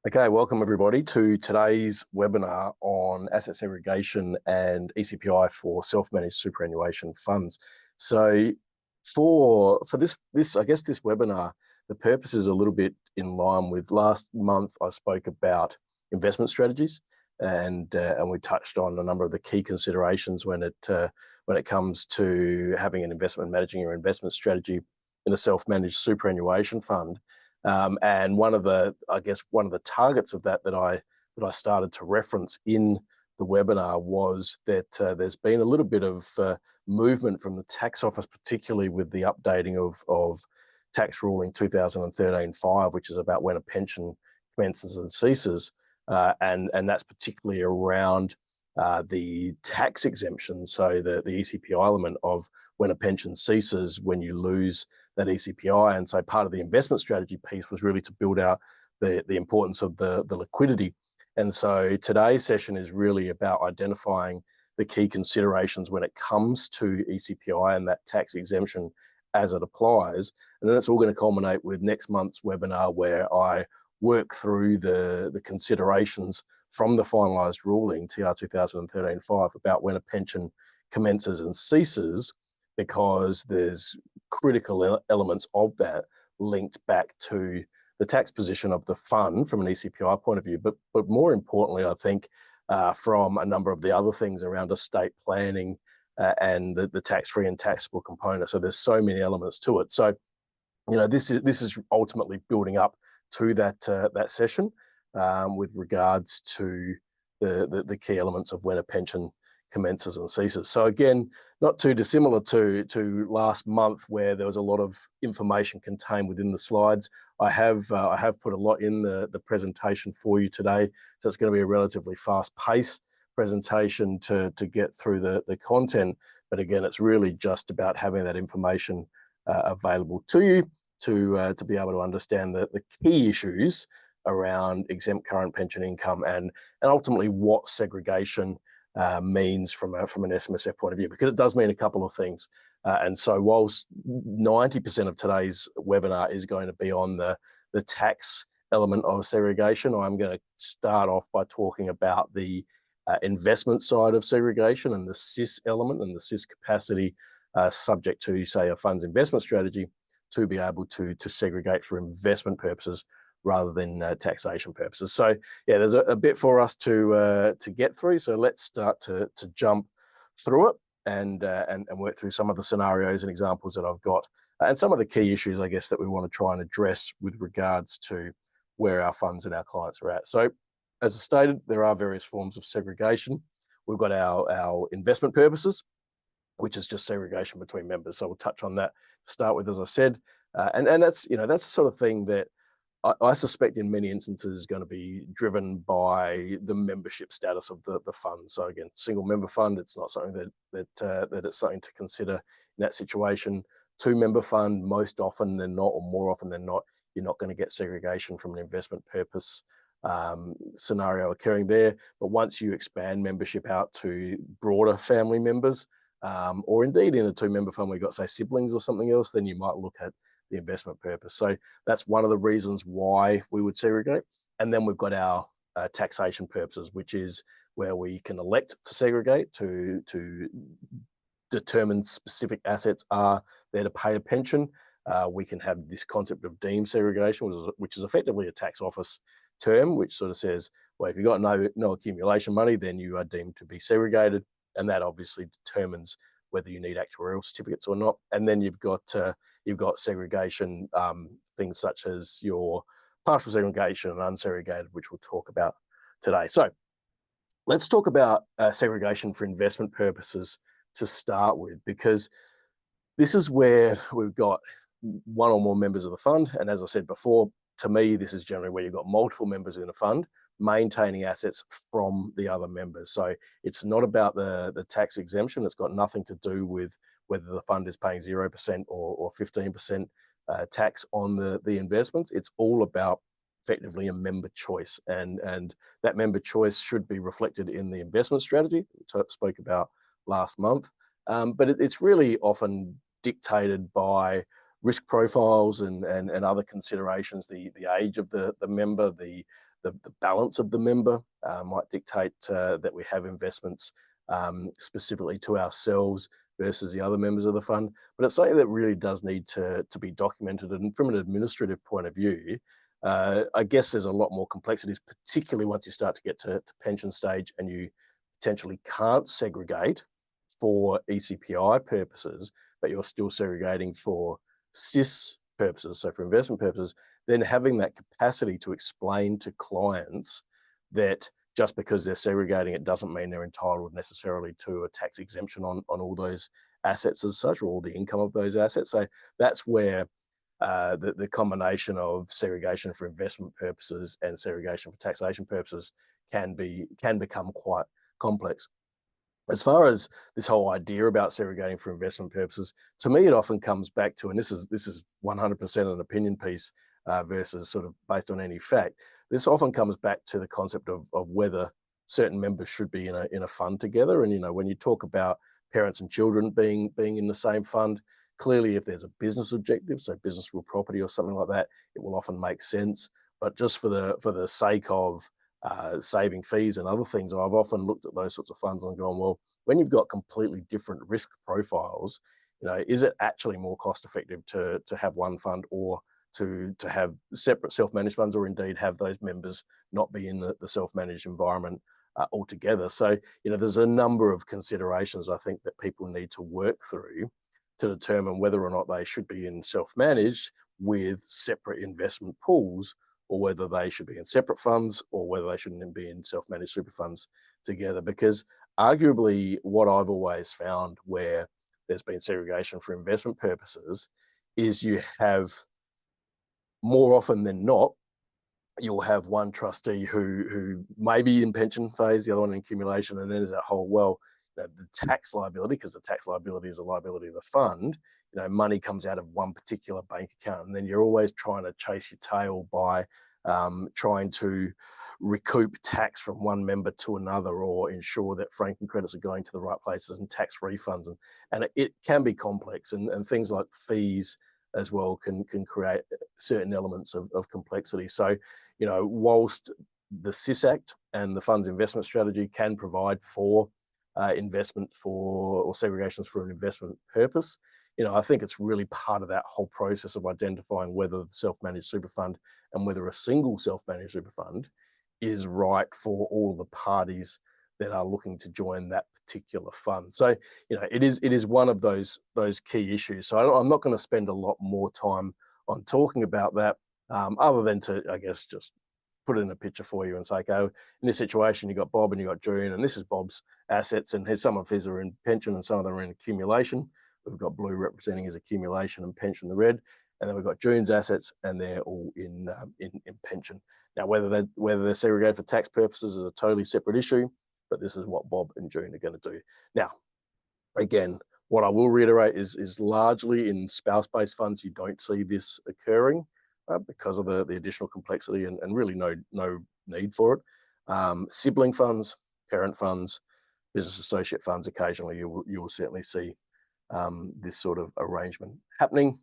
Okay, welcome everybody to today's webinar on asset segregation and ECPI for self-managed superannuation funds. So for this webinar, the purpose is a little bit in line with last month. I spoke about investment strategies and we touched on a number of the key considerations when it comes to having an investment, managing your investment strategy in a self-managed superannuation fund. And one of the targets of that I started to reference in the webinar was that there's been a little bit of movement from the tax office, particularly with the updating of tax ruling 2013-5, which is about when a pension commences and ceases, and that's particularly around the tax exemption. So the ECPI element of when a pension ceases, when you lose that ECPI. And so part of the investment strategy piece was really to build out the importance of the liquidity. And so today's session is really about identifying the key considerations when it comes to ECPI and that tax exemption as it applies. And then it's all going to culminate with next month's webinar, where I work through the considerations from the finalised ruling, TR 2013-5, about when a pension commences and ceases, because there's critical elements of that linked back to the tax position of the fund from an ECPI point of view, but more importantly, I think from a number of the other things around estate planning and the tax-free and taxable component. So there's so many elements to it. So, you know, this is ultimately building up to that session with regards to the key elements of when a pension commences and ceases. So again, not too dissimilar to last month, where there was a lot of information contained within the slides. I have put a lot in the presentation for you today, so it's going to be a relatively fast-paced presentation to get through the content. But again, it's really just about having that information available to you to be able to understand the key issues around exempt current pension income and ultimately what segregation means from an SMSF point of view, because it does mean a couple of things. And so whilst 90% of today's webinar is going to be on the tax element of segregation, I'm going to start off by talking about the investment side of segregation and the SIS element and the SIS capacity subject to, say, a fund's investment strategy to be able to segregate for investment purposes rather than taxation purposes. So yeah, there's a bit for us to get through. So let's start to jump through it and work through some of the scenarios and examples that I've got, and some of the key issues, I guess, that we want to try and address with regards to where our funds and our clients are at. So as I stated, there are various forms of segregation. We've got our investment purposes, which is just segregation between members. So we'll touch on that to start with, as I said, and that's the sort of thing that I suspect in many instances is going to be driven by the membership status of the fund. So again, single member fund, it's not something that it's something to consider in that situation. Two member fund, most often than not, or more often than not, you're not going to get segregation from an investment purpose scenario occurring there. But once you expand membership out to broader family members, or indeed in a two member fund, we've got, say, siblings or something else, then you might look at the investment purpose. So that's one of the reasons why we would segregate. And then we've got our taxation purposes, which is where we can elect to segregate to determine specific assets are there to pay a pension. We can have this concept of deemed segregation, which is effectively a tax office term, which sort of says, well, if you've got no accumulation money, then you are deemed to be segregated. And that obviously determines whether you need actuarial certificates or not. And then you've got segregation, things such as your partial segregation and unsegregated, which we'll talk about today. So let's talk about segregation for investment purposes to start with, because this is where we've got one or more members of the fund. And as I said before, to me, this is generally where you've got multiple members in a fund maintaining assets from the other members. So it's not about the tax exemption. It's got nothing to do with whether the fund is paying 0% or 15% tax on the investments. It's all about effectively a member choice, and that member choice should be reflected in the investment strategy we spoke about last month. But it's really often dictated by risk profiles and other considerations, the age of the member, the the balance of the member might dictate that we have investments specifically to ourselves versus the other members of the fund. But it's something that really does need to be documented. And from an administrative point of view, I guess there's a lot more complexities, particularly once you start to get to pension stage and you potentially can't segregate for ECPI purposes, but you're still segregating for SIS purposes, so for investment purposes, then having that capacity to explain to clients that just because they're segregating it doesn't mean they're entitled necessarily to a tax exemption on all those assets as such, or all the income of those assets. So that's where the combination of segregation for investment purposes and segregation for taxation purposes can become quite complex. As far as this whole idea about segregating for investment purposes, to me, it often comes back to, and this is 100% an opinion piece versus sort of based on any fact. This often comes back to the concept of whether certain members should be in a fund together. And when you talk about parents and children being in the same fund, clearly, if there's a business objective, so business real property or something like that, it will often make sense. But just for the sake of saving fees and other things, I've often looked at those sorts of funds and gone, well, when you've got completely different risk profiles, is it actually more cost effective to have one fund or to have separate self-managed funds, or indeed have those members not be in the self-managed environment altogether? So, there's a number of considerations I think that people need to work through to determine whether or not they should be in self-managed with separate investment pools, or whether they should be in separate funds, or whether they shouldn't be in self-managed super funds together. Because arguably what I've always found where there's been segregation for investment purposes is you have, more often than not, you'll have one trustee who may be in pension phase, the other one in accumulation, and then there's that whole, well, the tax liability, because the tax liability is a liability of the fund, money comes out of one particular bank account, and then you're always trying to chase your tail by trying to recoup tax from one member to another, or ensure that franking credits are going to the right places and tax refunds. And it can be complex, and things like fees as well can create certain elements of complexity. So, whilst the SIS Act and the fund's investment strategy can provide for investment for, or segregations for an investment purpose, I think it's really part of that whole process of identifying whether the self-managed super fund and whether a single self-managed super fund is right for all the parties that are looking to join that particular fund. So, it is one of those key issues. So I'm not going to spend a lot more time on talking about that, other than to, I guess, just put it in a picture for you and say, okay, in this situation, you got Bob and you got June, and this is Bob's assets, and some of his are in pension and some of them are in accumulation. We've got blue representing his accumulation and pension, the red, and then we've got June's assets, and they're all in pension. Now, whether they're segregated for tax purposes is a totally separate issue, but this is what Bob and June are going to do. Now, again, what I will reiterate is largely in spouse-based funds, you don't see this occurring because of the additional complexity and really no need for it. Sibling funds, parent funds, business associate funds, occasionally you will certainly see this sort of arrangement happening,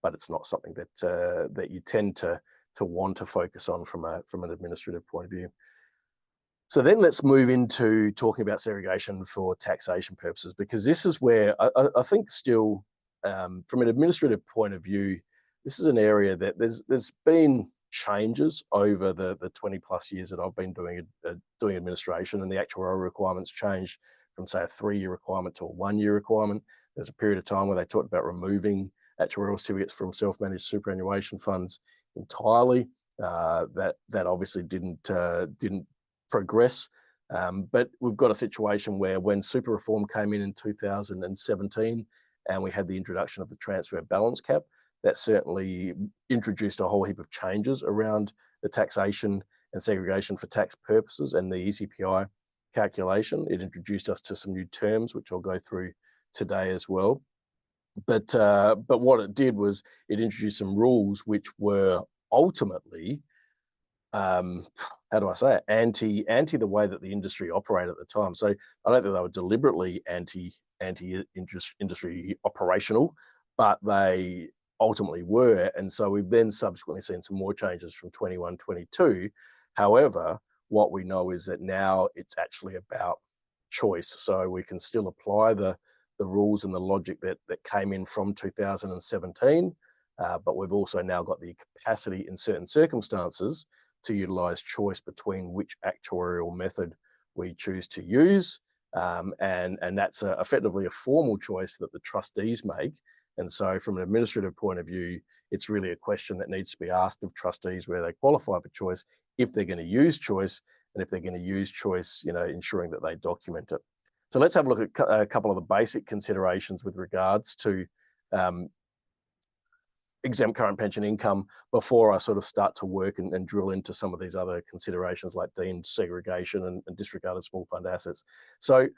but it's not something that you tend to want to focus on from an administrative point of view. So then let's move into talking about segregation for taxation purposes, because this is where I think still, from an administrative point of view, this is an area that there's been changes over the 20 plus years that I've been doing administration, and the actuarial requirements changed from, say, a 3-year requirement to a 1-year requirement. There's a period of time where they talked about removing actuarial certificates from self-managed superannuation funds entirely. That obviously didn't progress, but we've got a situation where when super reform came in 2017, and we had the introduction of the transfer balance cap, that certainly introduced a whole heap of changes around the taxation and segregation for tax purposes and the ECPI calculation. It introduced us to some new terms, which I'll go through today as well. But what it did was it introduced some rules which were ultimately, how do I say it, anti the way that the industry operated at the time. So I don't think they were deliberately anti-industry operational, but they ultimately were. And so we've then subsequently seen some more changes from 21, 22 However, what we know is that now it's actually about choice. So we can still apply the rules and the logic that came in from 2017, but we've also now got the capacity in certain circumstances to utilize choice between which actuarial method we choose to use. And that's effectively a formal choice that the trustees make. And so from an administrative point of view, it's really a question that needs to be asked of trustees where they qualify for choice, if they're going to use choice, and if they're going to use choice, ensuring that they document it. So let's have a look at a couple of the basic considerations with regards to exempt current pension income before I sort of start to work and drill into some of these other considerations like deemed segregation and disregarded small fund assets. So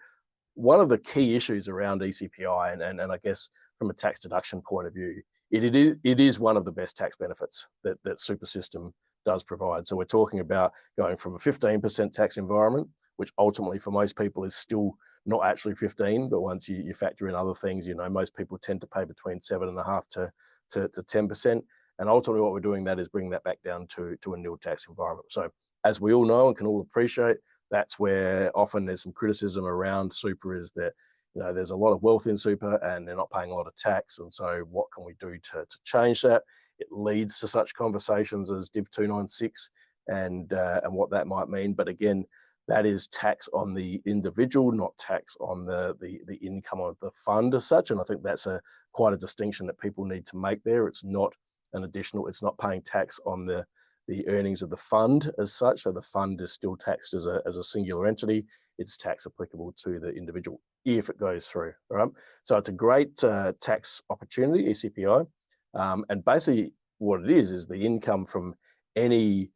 one of the key issues around ECPI, and I guess from a tax deduction point of view, it is one of the best tax benefits that super system does provide. So we're talking about going from a 15% tax environment, which ultimately for most people is still not actually 15, but once you factor in other things, most people tend to pay between 7.5% to 10%. And ultimately what we're doing that is bringing that back down to a nil tax environment. So as we all know and can all appreciate, that's where often there's some criticism around super, is that there's a lot of wealth in super and they're not paying a lot of tax. And so what can we do to change that? It leads to such conversations as Div 296 and what that might mean. But again, that is tax on the individual, not tax on the income of the fund as such. And I think that's quite a distinction that people need to make there. It's not an additional, it's not paying tax on the earnings of the fund as such. So the fund is still taxed as a singular entity. It's tax applicable to the individual if it goes through, right? So it's a great tax opportunity, ECPI. And basically what it is the income from any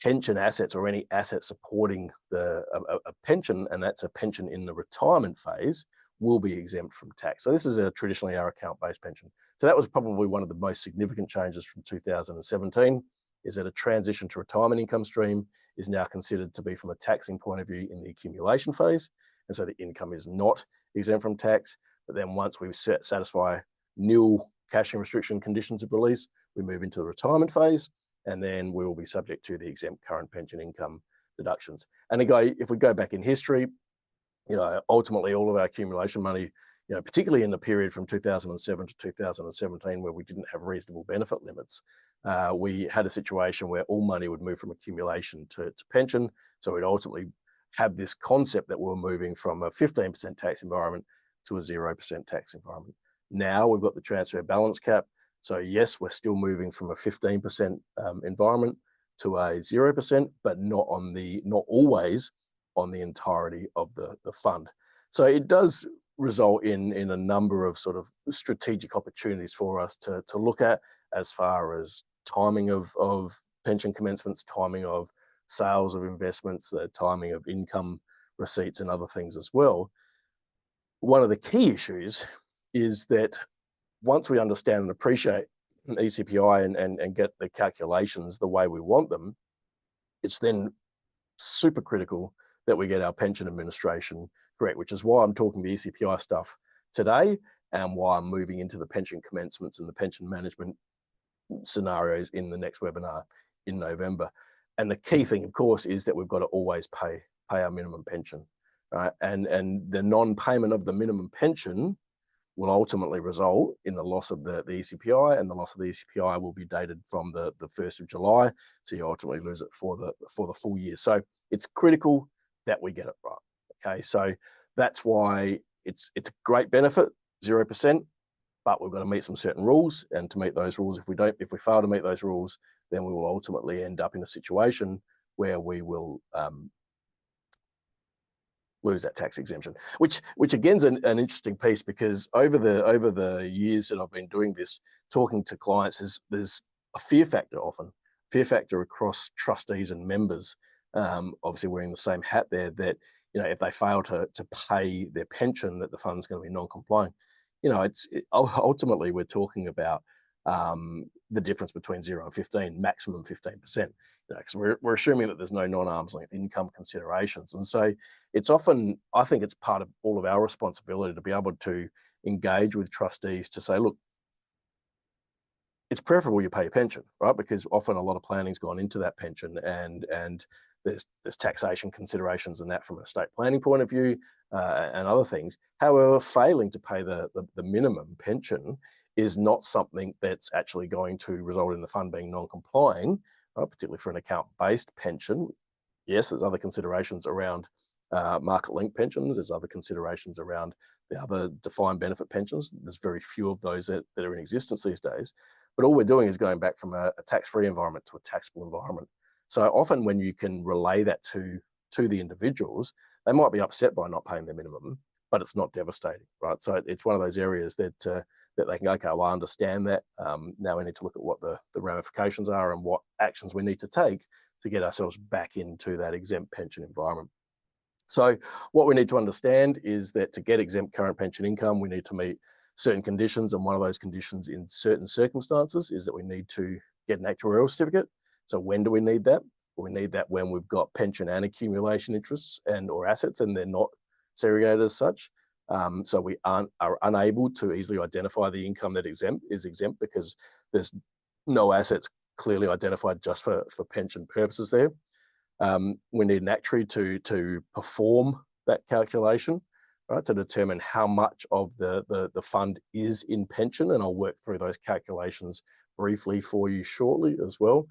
pension assets or any asset supporting a pension, and that's a pension in the retirement phase, will be exempt from tax. So this is traditionally our account-based pension. So that was probably one of the most significant changes from 2017, is that a transition to retirement income stream is now considered to be, from a taxing point of view, in the accumulation phase. And so the income is not exempt from tax. But then once we satisfy nil cashing restriction conditions of release, we move into the retirement phase, and then we will be subject to the exempt current pension income deductions. And again, if we go back in history, ultimately all of our accumulation money, particularly in the period from 2007 to 2017, where we didn't have reasonable benefit limits, we had a situation where all money would move from accumulation to pension. So we'd ultimately have this concept that we're moving from a 15% tax environment to a 0% tax environment. Now we've got the transfer balance cap. So yes, we're still moving from a 15% environment to a 0%, but not always on the entirety of the fund. So it does result in a number of sort of strategic opportunities for us to look at, as far as timing of pension commencements, timing of sales of investments, the timing of income receipts and other things as well. One of the key issues is that once we understand and appreciate ECPI and get the calculations the way we want them, it's then super critical that we get our pension administration correct, which is why I'm talking the ECPI stuff today and why I'm moving into the pension commencements and the pension management scenarios in the next webinar in November. And the key thing, of course, is that we've got to always pay our minimum pension, right? And the non-payment of the minimum pension will ultimately result in the loss of the ECPI, and the loss of the ECPI will be dated from the 1st of July. So you ultimately lose it for the full year. So it's critical that we get it right. Okay, so that's why it's a great benefit, 0%, but we've got to meet some certain rules. And to meet those rules, if we fail to meet those rules, then we will ultimately end up in a situation where we will lose that tax exemption, which again is an interesting piece, because over the years that I've been doing this, talking to clients, there's a fear factor across trustees and members, obviously wearing the same hat there, that if they fail to pay their pension, that the fund's going to be non-compliant. Ultimately we're talking about the difference between 0 and 15, maximum 15%, because we're assuming that there's no non-arm's length income considerations. And so it's often, I think it's part of all of our responsibility to be able to engage with trustees to say, look, it's preferable you pay your pension, right? Because often a lot of planning's gone into that pension, and there's taxation considerations and that from an estate planning point of view, and other things. However, failing to pay the minimum pension is not something that's actually going to result in the fund being non-complying, right? Particularly for an account-based pension. Yes, there's other considerations around market-linked pensions. There's other considerations around the other defined benefit pensions. There's very few of those that are in existence these days. But all we're doing is going back from a tax-free environment to a taxable environment. So often when you can relay that to the individuals, they might be upset by not paying their minimum, but it's not devastating, right? So it's one of those areas that they can go, okay, well, I understand that. Now we need to look at what the ramifications are and what actions we need to take to get ourselves back into that exempt pension environment. So what we need to understand is that to get exempt current pension income, we need to meet certain conditions, and one of those conditions in certain circumstances is that we need to get an actuarial certificate. So when do we need that? Well, we need that when we've got pension and accumulation interests and or assets, and they're not segregated as such. So we are unable to easily identify the income that is exempt because there's no assets clearly identified just for pension purposes there. We need an actuary to perform that calculation, right, to determine how much of the fund is in pension, and I'll work through those calculations briefly for you shortly as well.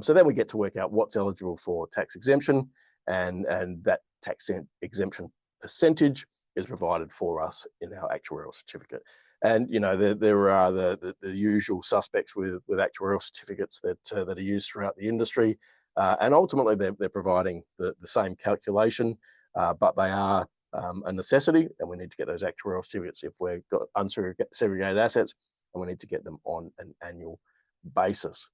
So then we get to work out what's eligible for tax exemption, and that tax exemption percentage is provided for us in our actuarial certificate. And you know, there are the usual suspects with actuarial certificates that are used throughout the industry. And ultimately, they're providing the same calculation, but they are a necessity, and we need to get those actuarial certificates if we've got unsegregated assets, and we need to get them on an annual basis.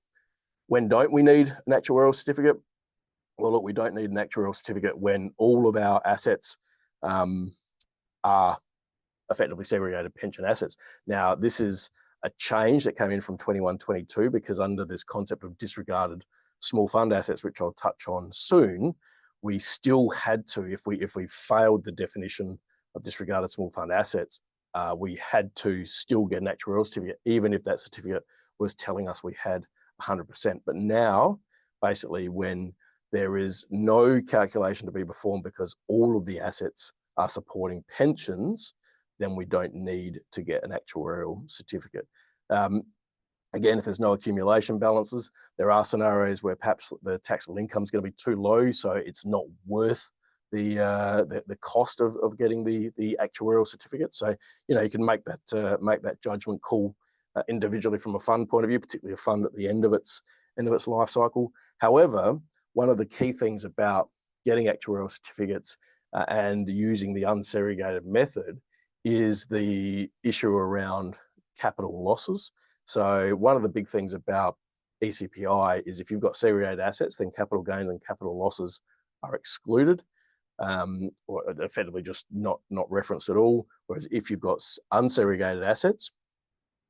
When don't we need an actuarial certificate? Well, look, we don't need an actuarial certificate when all of our assets are effectively segregated pension assets. Now, this is a change that came in from 21-22, because under this concept of disregarded small fund assets, which I'll touch on soon, we still had to, if we failed the definition of disregarded small fund assets, we had to still get an actuarial certificate, even if that certificate was telling us we had 100%. But now, basically, when there is no calculation to be performed because all of the assets are supporting pensions, then we don't need to get an actuarial certificate. Again, if there's no accumulation balances, there are scenarios where perhaps the taxable income is going to be too low, so it's not worth the cost of getting the actuarial certificate. So you know, you can make that judgment call individually from a fund point of view, particularly a fund at the end of its life cycle. However, one of the key things about getting actuarial certificates and using the unsegregated method is the issue around capital losses. So one of the big things about ECPI is if you've got segregated assets, then capital gains and capital losses are excluded, or effectively just not referenced at all. Whereas if you've got unsegregated assets,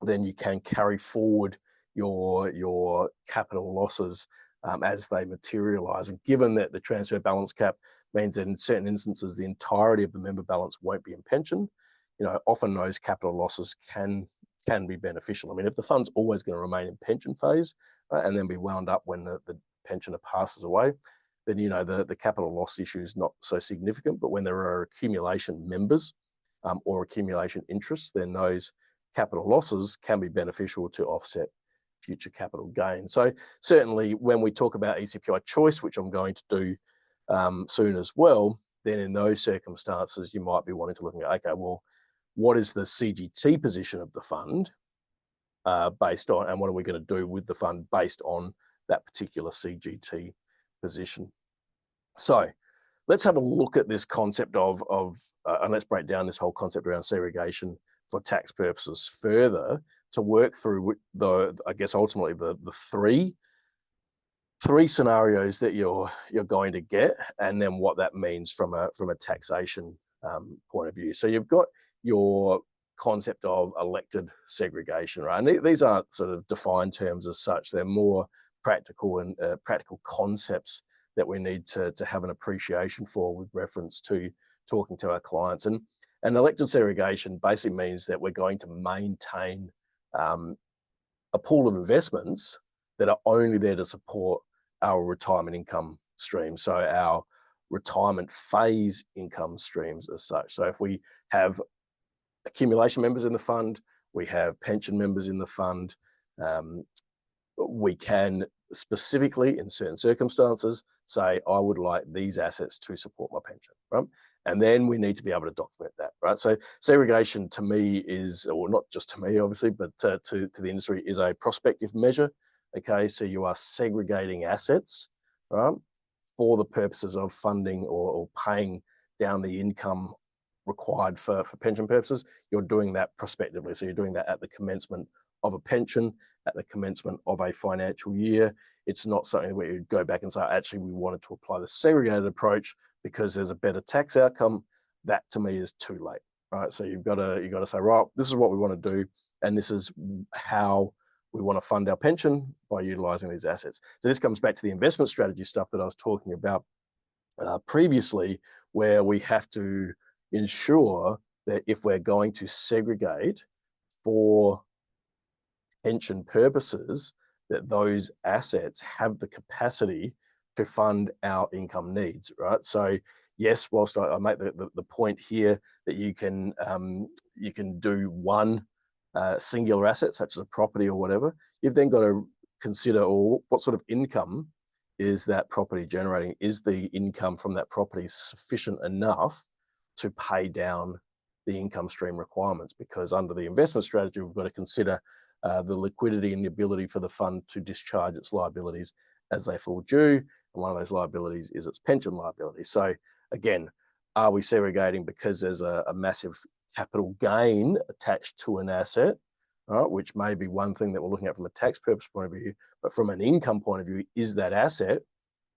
then you can carry forward your capital losses as they materialize. And given that the transfer balance cap means that in certain instances, the entirety of the member balance won't be in pension, you know, often those capital losses can be beneficial. I mean, if the fund's always going to remain in pension phase and then be wound up when the pensioner passes away, then, you know, the capital loss issue is not so significant. But when there are accumulation members or accumulation interests, then those capital losses can be beneficial to offset future capital gain. So certainly when we talk about ECPI choice, which I'm going to do soon as well, then in those circumstances, you might be wanting to look at, okay, well, what is the CGT position of the fund based on, and what are we going to do with the fund based on that particular CGT position? So let's have a look at this concept of and let's break down this whole concept around segregation for tax purposes further to work through I guess ultimately the three scenarios that you're going to get, and then what that means from a taxation point of view. So you've got your concept of elected segregation, right? And these aren't sort of defined terms as such. They're more practical and practical concepts that we need to have an appreciation for with reference to talking to our clients. And elected segregation basically means that we're going to maintain a pool of investments that are only there to support our retirement income stream. So our retirement phase income streams as such. So if we have accumulation members in the fund, we have pension members in the fund, we can specifically, in certain circumstances, say, I would like these assets to support my pension, right? And then we need to be able to document that, right? So segregation to me is, or not just to me, obviously, but to the industry, is a prospective measure. Okay, so you are segregating assets, right, for the purposes of funding or paying down the income required for pension purposes. You're doing that prospectively. So you're doing that at the commencement of a pension, at the commencement of a financial year. It's not something where you go back and say, actually, we wanted to apply the segregated approach because there's a better tax outcome. That to me is too late, right? So you've got to say, right, this is what we want to do, and this is how we want to fund our pension by utilizing these assets. So this comes back to the investment strategy stuff that I was talking about previously, where we have to ensure that if we're going to segregate for pension purposes, that those assets have the capacity to fund our income needs, right? So yes, whilst I make the point here that you can do one singular asset, such as a property or whatever, you've then got to consider, what sort of income is that property generating? Is the income from that property sufficient enough to pay down the income stream requirements? Because under the investment strategy, we've got to consider the liquidity and the ability for the fund to discharge its liabilities as they fall due. And one of those liabilities is its pension liability. So again, are we segregating because there's a massive capital gain attached to an asset, right, which may be one thing that we're looking at from a tax purpose point of view, but from an income point of view, is that asset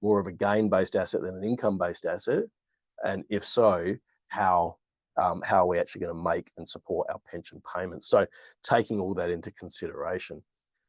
more of a gain-based asset than an income-based asset? And if so, how are we actually going to make and support our pension payments? So taking all that into consideration.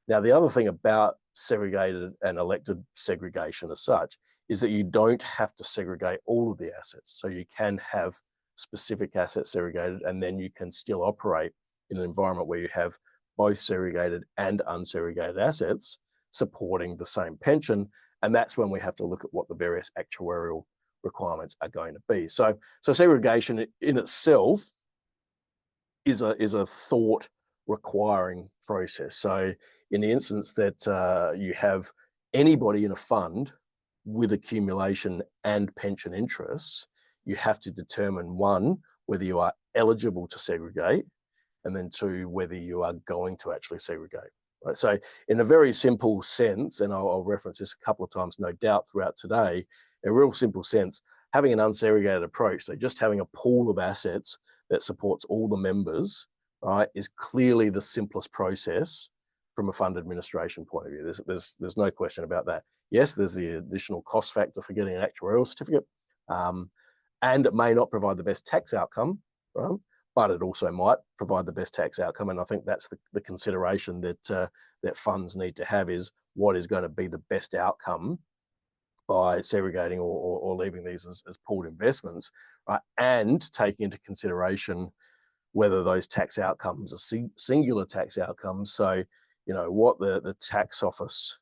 Now, the other thing about segregated and elected segregation as such is that you don't have to segregate all of the assets. So you can have specific assets segregated, and then you can still operate in an environment where you have both segregated and unsegregated assets supporting the same pension. And that's when we have to look at what the various actuarial requirements are going to be. So segregation in itself is a thought requiring process. So in the instance that you have anybody in a fund with accumulation and pension interests, you have to determine, one, whether you are eligible to segregate, and then two, whether you are going to actually segregate. Right? So in a very simple sense, and I'll reference this a couple of times, no doubt, throughout today, in a real simple sense, having an unsegregated approach, so just having a pool of assets that supports all the members, right, is clearly the simplest process from a fund administration point of view. There's no question about that. Yes, there's the additional cost factor for getting an actuarial certificate, and it may not provide the best tax outcome, right? But it also might provide the best tax outcome. And I think that's the consideration that funds need to have, is what is going to be the best outcome by segregating or leaving these as pooled investments, right? And taking into consideration whether those tax outcomes are singular tax outcomes. So, what the tax office,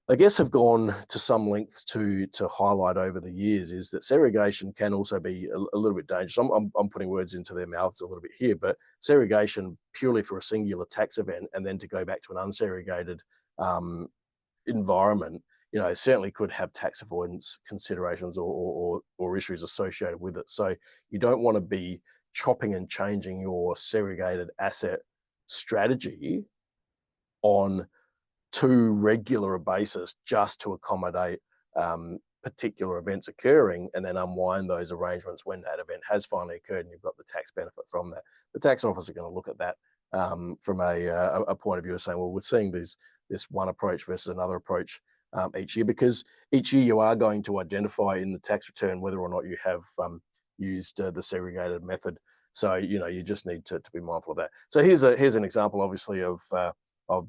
I guess, have gone to some lengths to highlight over the years, is that segregation can also be a little bit dangerous. I'm putting words into their mouths a little bit here, but segregation purely for a singular tax event and then to go back to an unsegregated environment, certainly could have tax avoidance considerations or issues associated with it. So you don't want to be chopping and changing your segregated asset strategy on too regular a basis just to accommodate particular events occurring, and then unwind those arrangements when that event has finally occurred and you've got the tax benefit from that. The tax office are going to look at that from a point of view of saying, well, we're seeing this one approach versus another approach each year, because each year you are going to identify in the tax return whether or not you have used the segregated method. So you just need to be mindful of that. So here's an example, obviously, of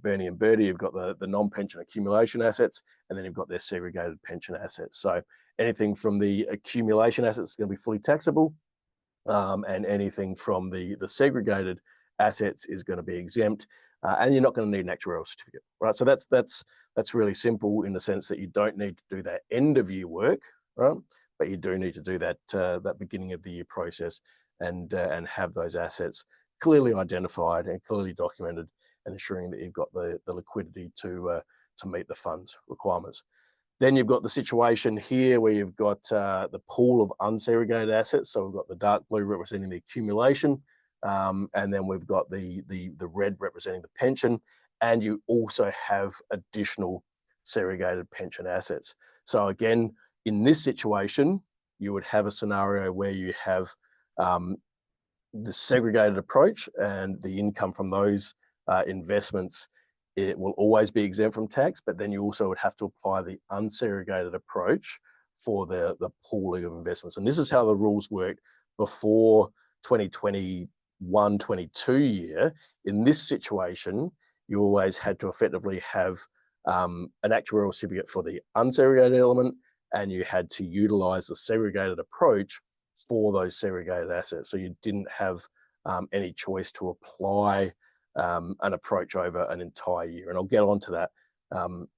Bernie and Birdie. You've got the non-pension accumulation assets, and then you've got their segregated pension assets. So anything from the accumulation assets is going to be fully taxable, and anything from the segregated assets is going to be exempt. and you're not going to need an actuarial certificate, right? So that's really simple in the sense that you don't need to do that end of year work, right? But you do need to do that that beginning of the year process and have those assets clearly identified and clearly documented, and ensuring that you've got the liquidity to meet the fund's requirements. Then you've got the situation here where you've got the pool of unsegregated assets. So we've got the dark blue representing the accumulation, and then we've got the red representing the pension, and you also have additional segregated pension assets. So again, in this situation, you would have a scenario where you have the segregated approach, and the income from those investments, it will always be exempt from tax, but then you also would have to apply the unsegregated approach for the pooling of investments. And this is how the rules worked before 2021-22 year. In this situation, you always had to effectively have an actuarial certificate for the unsegregated element, and you had to utilize the segregated approach for those segregated assets. So you didn't have any choice to apply an approach over an entire year. And I'll get onto that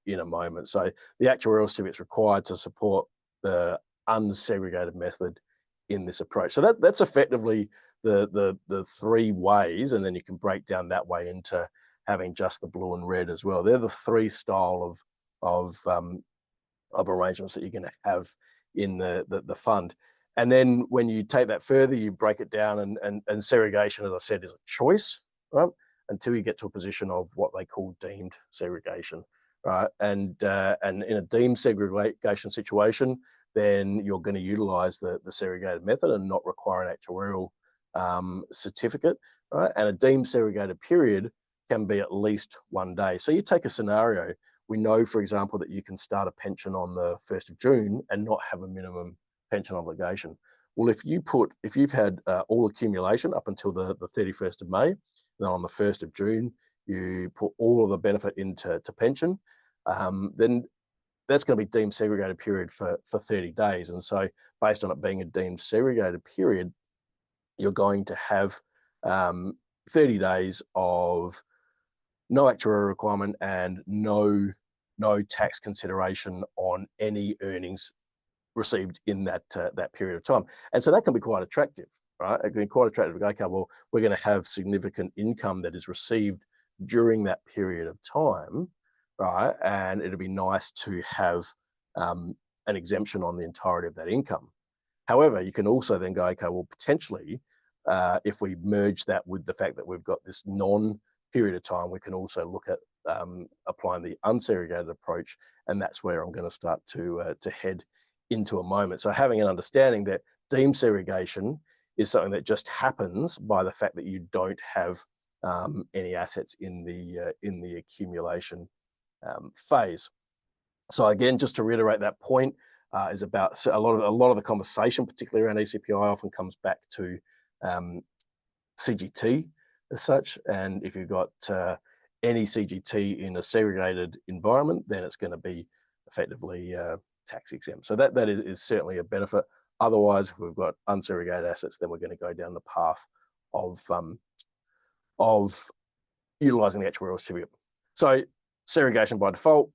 in a moment. So the actuarial certificate is required to support the unsegregated method in this approach. So that's effectively the three ways, and then you can break down that way into having just the blue and red as well. They're the three style of arrangements that you're going to have in the fund. And then when you take that further, you break it down, and segregation, as I said, is a choice, right? Until you get to a position of what they call deemed segregation, right? And in a deemed segregation situation, then you're going to utilize the segregated method and not require an actuarial certificate, right? And a deemed segregated period can be at least 1 day. So you take a scenario. We know, for example, that you can start a pension on the 1st of June and not have a minimum pension obligation. Well, if you've had all accumulation up until the 31st of May, then on the 1st of June, you put all of the benefit into pension, then that's going to be deemed segregated period for 30 days. And so based on it being a deemed segregated period, you're going to have 30 days of no actuarial requirement and no tax consideration on any earnings received in that period of time. And so that can be quite attractive, right? It can be quite attractive to go, okay, well, we're going to have significant income that is received during that period of time, right? And it'd be nice to have an exemption on the entirety of that income. However, you can also then go, okay, well, potentially, if we merge that with the fact that we've got this non-period of time, we can also look at applying the unsegregated approach, and that's where I'm going to start to head into a moment. So having an understanding that deemed segregation is something that just happens by the fact that you don't have any assets in the accumulation phase. So again, just to reiterate that point, is about a lot of the conversation, particularly around ECPI, often comes back to CGT as such. And if you've got any CGT in a segregated environment, then it's going to be effectively tax exempt. So that is certainly a benefit. Otherwise, if we've got unsegregated assets, then we're going to go down the path of utilizing the actuarial certificate. So segregation by default,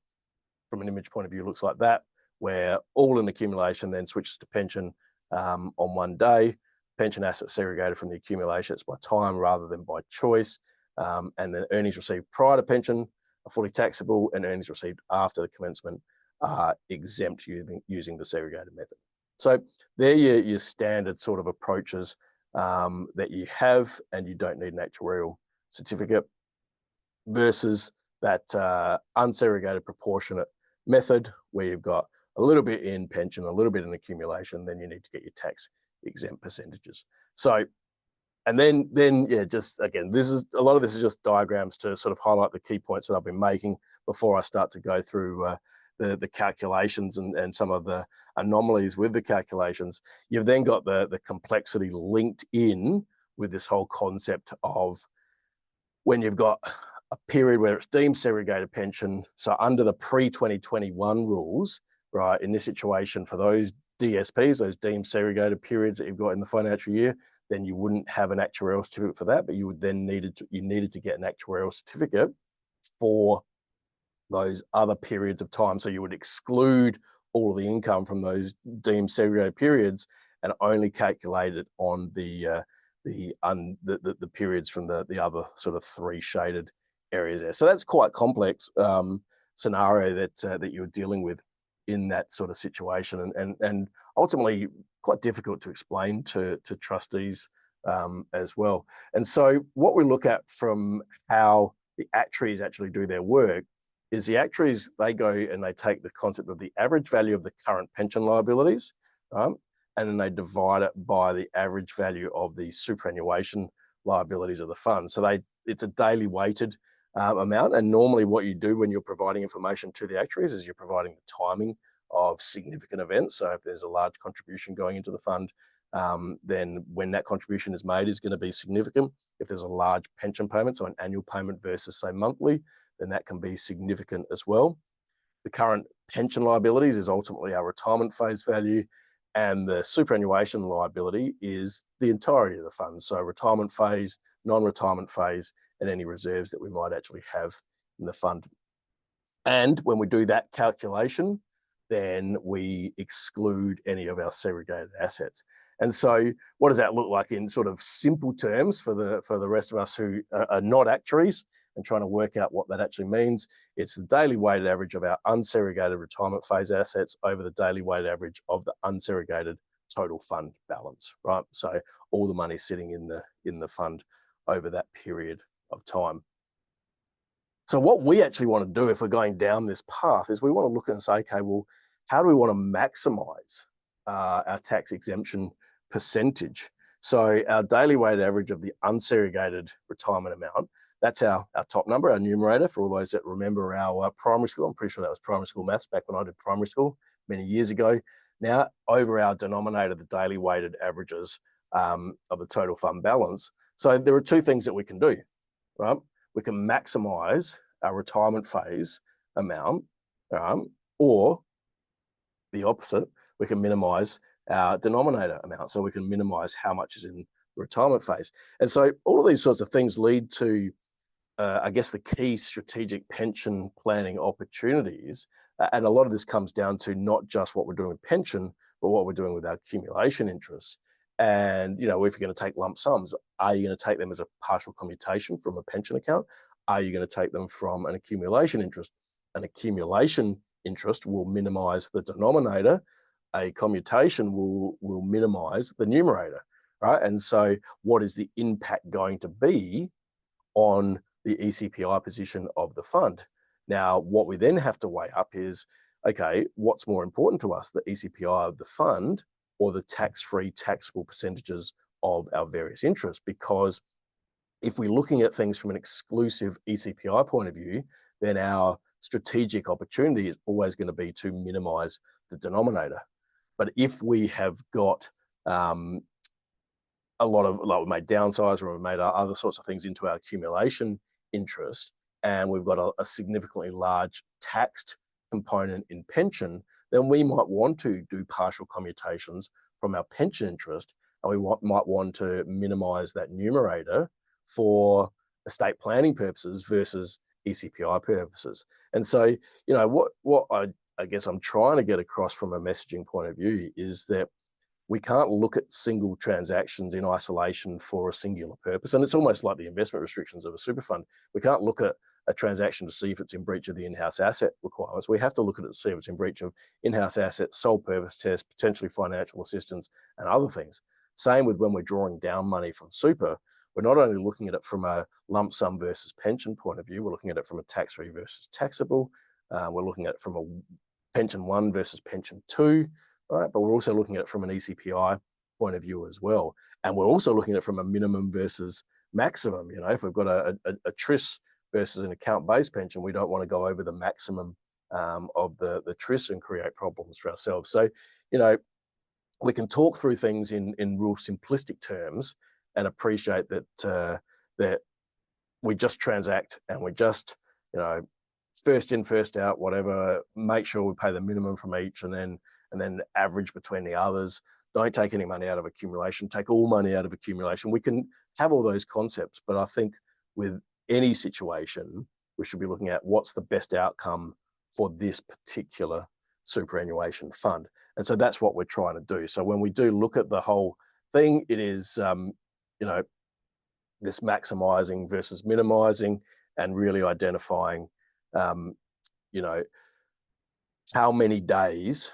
from an image point of view, looks like that, where all in accumulation then switches to pension on 1 day. Pension assets segregated from the accumulation, it's by time rather than by choice. And then earnings received prior to pension are fully taxable, and earnings received after the commencement are exempt using the segregated method. So they're your standard sort of approaches that you have, and you don't need an actuarial certificate, versus that unsegregated proportionate method where you've got a little bit in pension, a little bit in accumulation, then you need to get your tax exempt percentages. So, and then yeah, just again, a lot of this is just diagrams to sort of highlight the key points that I've been making before I start to go through the calculations and some of the anomalies with the calculations. You've then got the complexity linked in with this whole concept of when you've got a period where it's deemed segregated pension. So under the pre-2021 rules, right, in this situation for those DSPs, those deemed segregated periods that you've got in the financial year, then you wouldn't have an actuarial certificate for that, but you would then needed to get an actuarial certificate for those other periods of time. So you would exclude all of the income from those deemed segregated periods and only calculate it on the periods from the other sort of 3 shaded areas there. So that's quite complex scenario that you're dealing with in that sort of situation, and ultimately quite difficult to explain to trustees as well. And so what we look at from how the actuaries actually do their work is the actuaries, they go and they take the concept of the average value of the current pension liabilities, and then they divide it by the average value of the superannuation liabilities of the fund. So it's a daily weighted amount. And normally what you do when you're providing information to the actuaries is you're providing the timing of significant events. So if there's a large contribution going into the fund, then when that contribution is made is going to be significant. If there's a large pension payment, so an annual payment versus say monthly, then that can be significant as well. The current pension liabilities is ultimately our retirement phase value, and the superannuation liability is the entirety of the fund. So retirement phase, non-retirement phase, and any reserves that we might actually have in the fund. And when we do that calculation, then we exclude any of our segregated assets. And so what does that look like in sort of simple terms for the rest of us who are not actuaries and trying to work out what that actually means? It's the daily weighted average of our unsegregated retirement phase assets over the daily weighted average of the unsegregated total fund balance, right? So all the money sitting in the fund over that period of time. So what we actually want to do if we're going down this path is we want to look and say, okay, well, how do we want to maximize our tax exemption percentage? So our daily weighted average of the unsegregated retirement amount, that's our top number, our numerator, for all those that remember our primary school. I'm pretty sure that was primary school maths back when I did primary school many years ago. Now, over our denominator, the daily weighted averages of the total fund balance. So there are 2 things that we can do, right? We can maximize our retirement phase amount, or the opposite, we can minimize our denominator amount. So we can minimize how much is in the retirement phase. And so all of these sorts of things lead to, I guess, the key strategic pension planning opportunities. And a lot of this comes down to not just what we're doing with pension, but what we're doing with our accumulation interests. And, you know, if you're going to take lump sums, are you going to take them as a partial commutation from a pension account? Are you going to take them from an accumulation interest? An accumulation interest will minimize the denominator. A commutation will minimize the numerator, right? And so what is the impact going to be on the ECPI position of the fund? Now, what we then have to weigh up is, okay, what's more important to us, the ECPI of the fund or the tax-free taxable percentages of our various interests? Because if we're looking at things from an exclusive ECPI point of view, then our strategic opportunity is always going to be to minimize the denominator. But if we have got a lot of, like, we made downsize or we made other sorts of things into our accumulation interest, and we've got a significantly large taxed component in pension, then we might want to do partial commutations from our pension interest, and we might want to minimize that numerator for estate planning purposes versus ECPI purposes. And so, you know, what I guess I'm trying to get across from a messaging point of view is that we can't look at single transactions in isolation for a singular purpose. And it's almost like the investment restrictions of a super fund. We can't look at a transaction to see if it's in breach of the in-house asset requirements. We have to look at it to see if it's in breach of in-house assets, sole purpose test, potentially financial assistance, and other things. Same with when we're drawing down money from super. We're not only looking at it from a lump sum versus pension point of view, we're looking at it from a tax-free versus taxable. We're looking at it from a pension 1 versus pension 2, right? But we're also looking at it from an ECPI point of view as well. And we're also looking at it from a minimum versus maximum. You know, if we've got a TRIS versus an account-based pension, we don't want to go over the maximum of the TRIS and create problems for ourselves. So, you know, we can talk through things in real simplistic terms and appreciate that that we just transact and we just, you know, first in, first out, whatever, make sure we pay the minimum from each and then average between the others. don't take any money out of accumulation, take all money out of accumulation. We can have all those concepts, but I think with any situation, we should be looking at what's the best outcome for this particular superannuation fund. And so that's what we're trying to do. So when we do look at the whole thing, it is, this maximizing versus minimizing, and really identifying, how many days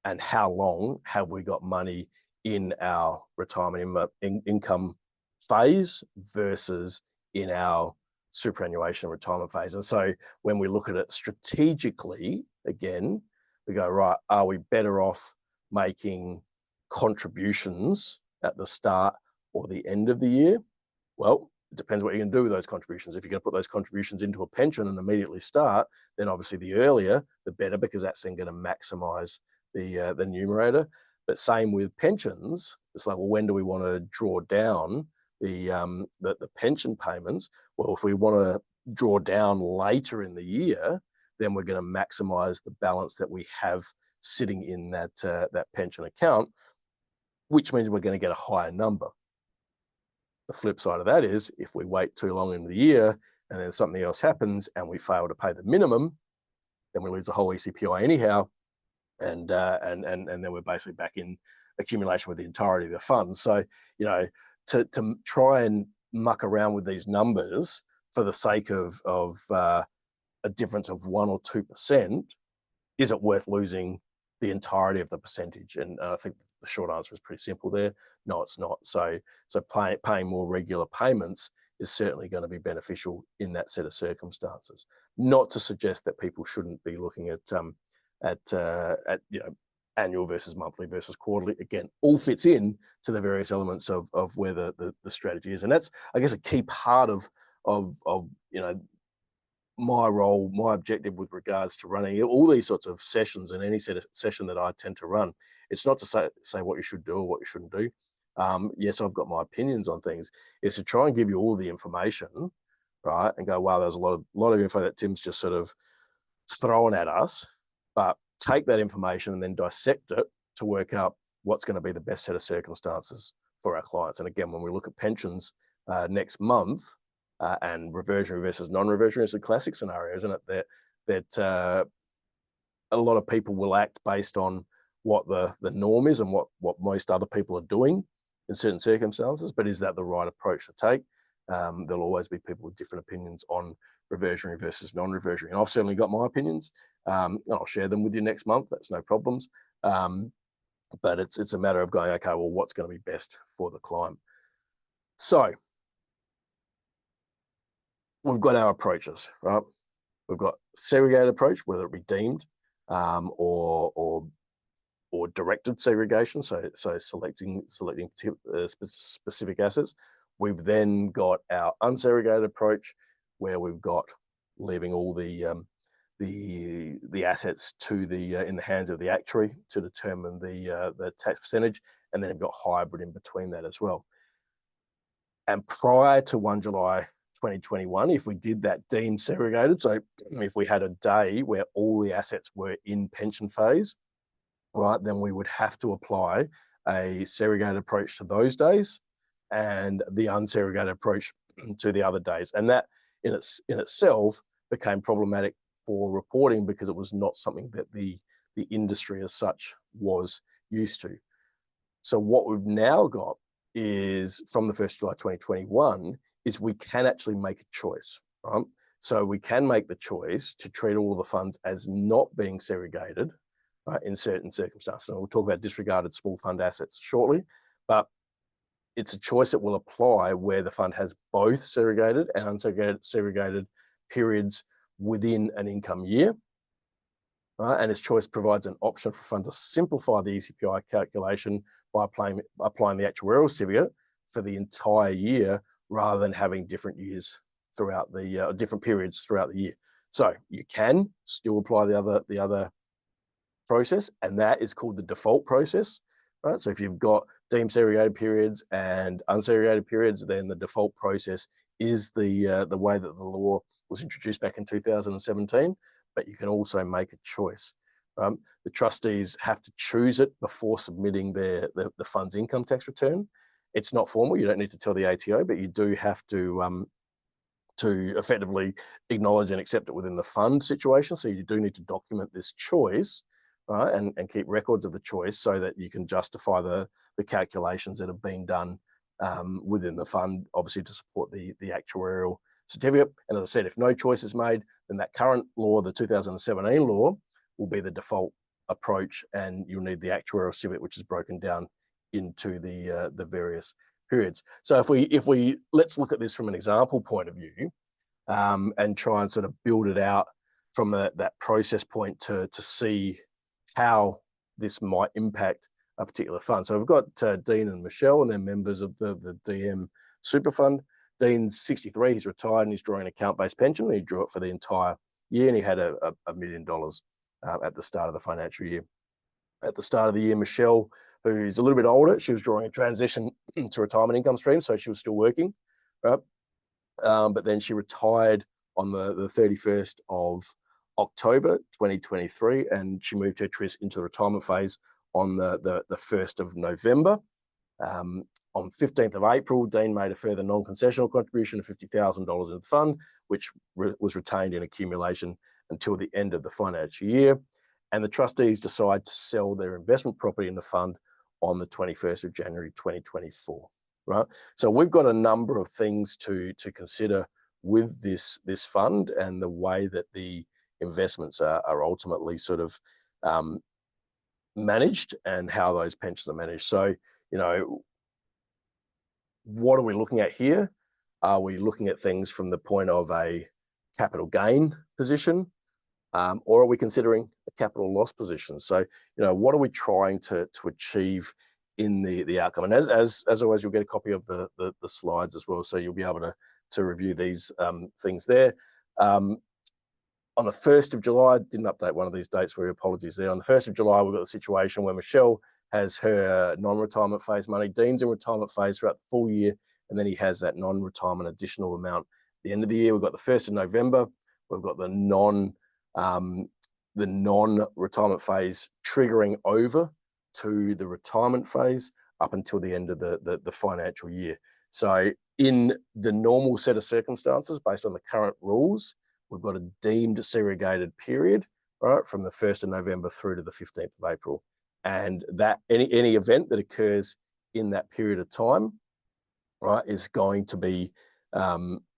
and how long have we got money in our retirement income phase versus in our superannuation retirement phase. And so when we look at it strategically, again, we go, right, are we better off making contributions at the start or the end of the year? Well, it depends what you're going to do with those contributions. If you're going to put those contributions into a pension and immediately start, then obviously the earlier, the better, because that's then going to maximize the numerator. But same with pensions. It's like, well, when do we want to draw down the pension payments? Well, if we want to draw down later in the year, then we're going to maximize the balance that we have sitting in that pension account, which means we're going to get a higher number. The flip side of that is, if we wait too long into the year and then something else happens and we fail to pay the minimum, then we lose the whole ECPI anyhow, and then we're basically back in accumulation with the entirety of the fund. So, to try and muck around with these numbers for the sake of a difference of 1 or 2%, is it worth losing the entirety of the percentage? And I think the short answer is pretty simple there. No, it's not. So paying more regular payments is certainly going to be beneficial in that set of circumstances. Not to suggest that people shouldn't be looking at annual versus monthly versus quarterly. Again, all fits in to the various elements of where the strategy is, and that's, I guess, a key part of my role, my objective with regards to running all these sorts of sessions, and any session that I tend to run. It's not to say what you should do or what you shouldn't do. Yes, I've got my opinions on things. It's to try and give you all the information, right? And go, wow, there's a lot of info that Tim's just sort of thrown at us, but take that information and then dissect it to work out what's going to be the best set of circumstances for our clients. And again, when we look at pensions next month, and reversionary versus non-reversionary is a classic scenario, isn't it? That a lot of people will act based on what the norm is and what most other people are doing in certain circumstances, but is that the right approach to take? There'll always be people with different opinions on reversionary versus non-reversionary. And I've certainly got my opinions, and I'll share them with you next month. That's no problems. But it's a matter of going, okay, well, what's going to be best for the client? So we've got our approaches, right? We've got segregated approach, whether it be deemed or directed segregation, so selecting specific assets. We've then got our unsegregated approach, where we've got leaving all the assets to in the hands of the actuary to determine the tax percentage, and then we've got hybrid in between that as well. And prior to 1 July 2021, if we did that deemed segregated, so if we had a day where all the assets were in pension phase, right, then we would have to apply a segregated approach to those days and the unsegregated approach to the other days. And that in itself became problematic for reporting, because it was not something that the industry as such was used to. So what we've now got is, from the 1st of July 2021, is we can actually make a choice, right? So we can make the choice to treat all of the funds as not being segregated, right, in certain circumstances. And we'll talk about disregarded small fund assets shortly, but it's a choice that will apply where the fund has both segregated and unsegregated periods within an income year. And its choice provides an option for fund to simplify the ECPI calculation by applying the actuarial certificate for the entire year, rather than having different years throughout the different periods throughout the year. So you can still apply the other process, and that is called the default process, right? So if you've got deemed segregated periods and unsegregated periods, then the default process is the way that the law was introduced back in 2017. But you can also make a choice. The trustees have to choose it before submitting the fund's income tax return. It's not formal. You don't need to tell the ATO, but you do have to effectively acknowledge and accept it within the fund situation. So you do need to document this choice, right, and keep records of the choice so that you can justify the calculations that have been done within the fund, obviously to support the actuarial certificate. And as I said, if no choice is made, then that current law, the 2017 law, will be the default approach, and you'll need the actuarial certificate, which is broken down into the various periods. So if we let's look at this from an example point of view, and try and sort of build it out from that process point to see how this might impact a particular fund. So we've got Dean and Michelle, and they're members of the DM super fund. Dean's 63, he's retired, and he's drawing an account-based pension. He drew it for the entire year, and he had $1 million at the start of the financial year. At the start of the year, Michelle, who's a little bit older, she was drawing a transition to retirement income stream, so she was still working, right? But then she retired on the 31st of October 2023, and she moved her TRIS into the retirement phase on the 1st of November. On 15th of April, Dean made a further non-concessional contribution of $50,000 into the fund, which was retained in accumulation until the end of the financial year. And the trustees decide to sell their investment property in the fund on the 21st of January 2024, right? So we've got a number of things to consider with this fund and the way that the investments are ultimately sort of managed and how those pensions are managed. So, what are we looking at here? Are we looking at things from the point of a capital gain position, or are we considering a capital loss position? So, what are we trying to achieve in the outcome? And as always, you'll get a copy of the slides as well, so you'll be able to review these things there. On the 1st of July, didn't update one of these dates for your apologies there. On the 1st of July, we've got a situation where Michelle has her non-retirement phase money. Dean's in retirement phase throughout the full year, and then he has that non-retirement additional amount at the end of the year. We've got the 1st of November. We've got the non-retirement phase triggering over to the retirement phase up until the end of the financial year. So in the normal set of circumstances, based on the current rules, we've got a deemed segregated period, right, from the 1st of November through to the 15th of April. And that any event that occurs in that period of time, right, is going to be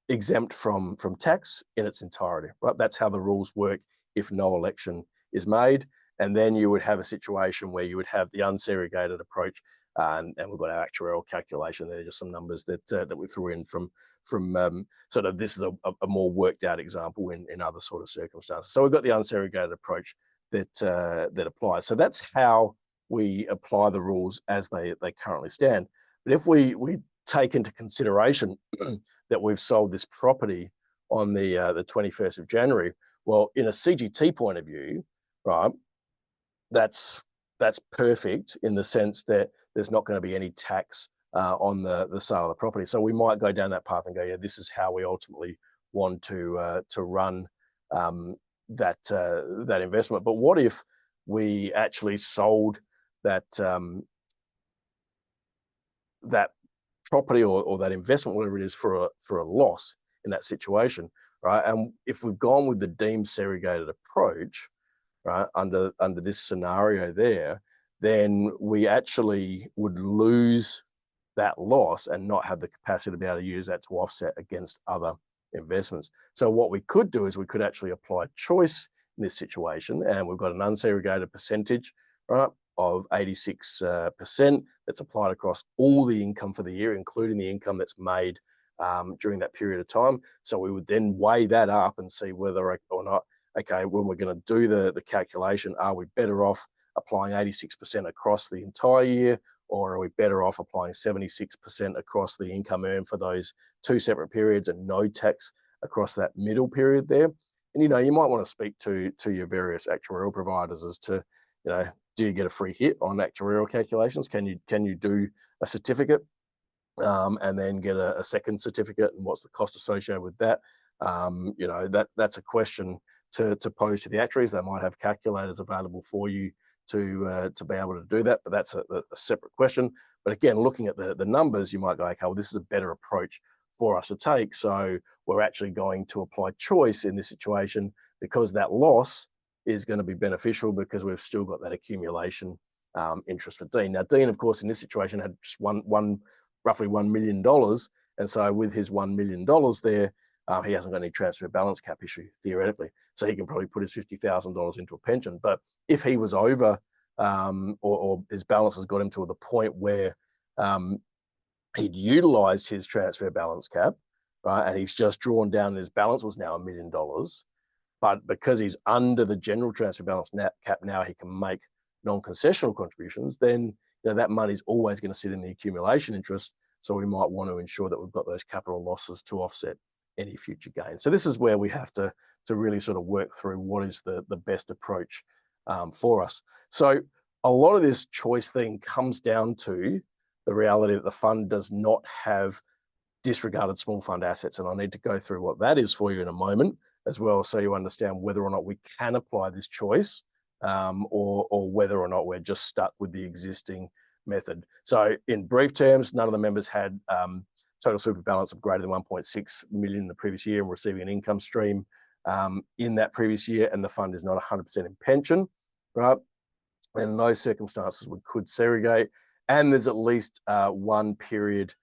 exempt from tax in its entirety, right? That's how the rules work if no election is made. And then you would have a situation where you would have the unsegregated approach, and we've got our actuarial calculation there, just some numbers that we threw in from sort of, this is a more worked out example in other sort of circumstances. So we've got the unsegregated approach that applies. So that's how we apply the rules as they currently stand. But if we take into consideration that we've sold this property on the 21st of January, well, in a CGT point of view, right, that's perfect in the sense that there's not going to be any tax on the sale of the property. So we might go down that path and go, yeah, this is how we ultimately want to run that investment. But what if we actually sold that that property or that investment, whatever it is, for a loss in that situation, right? And if we've gone with the deemed segregated approach, right, under this scenario there, then we actually would lose that loss and not have the capacity to be able to use that to offset against other investments. So what we could do is we could actually apply choice in this situation, and we've got an unsegregated percentage, right, of 86% that's applied across all the income for the year, including the income that's made during that period of time. So we would then weigh that up and see whether or not, okay, when we're going to do the calculation, are we better off applying 86% across the entire year, or are we better off applying 76% across the income earned for those two separate periods and no tax across that middle period there? And, you might want to speak to your various actuarial providers as to, do you get a free hit on actuarial calculations? Can you do a certificate and then get a second certificate, and what's the cost associated with that? That's a question to pose to the actuaries. They might have calculators available for you to be able to do that, but that's a separate question. But again, looking at the numbers, you might go, okay, well, this is a better approach for us to take. So we're actually going to apply choice in this situation because that loss is going to be beneficial because we've still got that accumulation interest for Dean. Now, Dean, of course, in this situation had just roughly $1 million. And so with his $1 million there, he hasn't got any transfer balance cap issue, theoretically. So he can probably put his $50,000 into a pension. But if he was over or his balance has got him to the point where he'd utilized his transfer balance cap, right, and he's just drawn down and his balance was now $1 million, but because he's under the general transfer balance cap now, he can make non-concessional contributions, then that money's always going to sit in the accumulation interest. So we might want to ensure that we've got those capital losses to offset any future gains. So this is where we have to really sort of work through what is the best approach for us. So a lot of this choice thing comes down to the reality that the fund does not have disregarded small fund assets. And I need to go through what that is for you in a moment as well, so you understand whether or not we can apply this choice or whether or not we're just stuck with the existing method. So in brief terms, none of the members had total super balance of greater than 1.6 million in the previous year and receiving an income stream in that previous year, and the fund is not 100% in pension, right? And in those circumstances, we could segregate, and there's at least one period